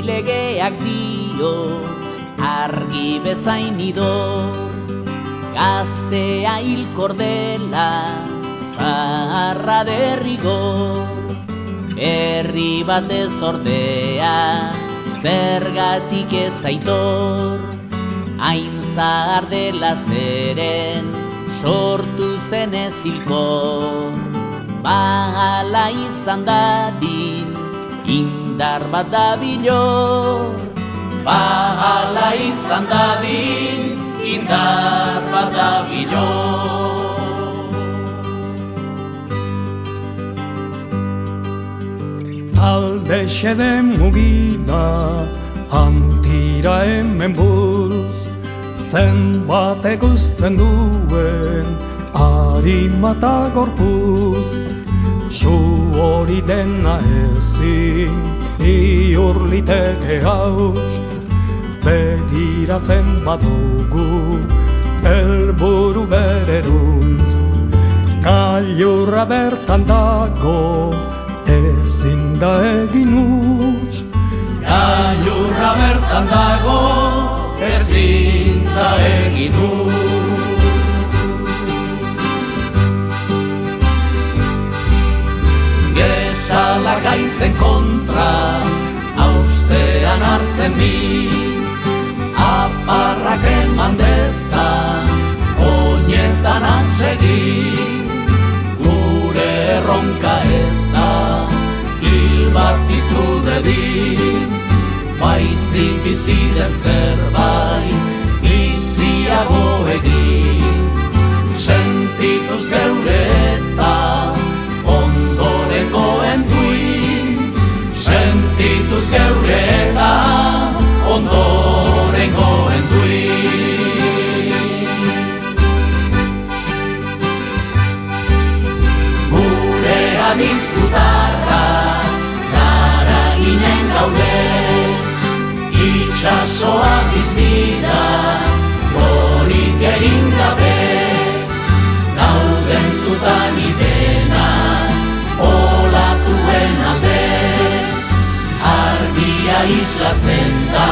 legeak dio, argi bezain idor, gaztea hilkor dela, zaharra derrigor, herri batez ordea, zergatik ez aitor, hain zahar dela zeren, sortu zen ez hilkor, bahala izan dadin, indar bat dabilor. Bahala izan dadin, indar bat dabilor. Talde xede mugida, antira hemen buruz, zenbat eguzten duen, harimata gorpuz. Su hori dena ezin, iurliteke haus, begiratzen badugu, helburu bereruntz. Gailurra bertan dago, ezin da egin huts. Gailurra bertan dago, ezin da egin huts. Gezala gaitzen kontra, haustean hartzen bi, aparrak eman dezan, oinetan atsegin. Gure erronka ez da, hil bat piztu dedin, baizik bizi den zerbait, biziago egin. Sentituz geure eta ondorengoen duin, sentituz geure eta ondorengoen duin. Gure adizkutarra, gara ginen gaude, itxasoa bizida, gorik egin gabe, gauden zutan idena, olatuen alde, argia islatzen da.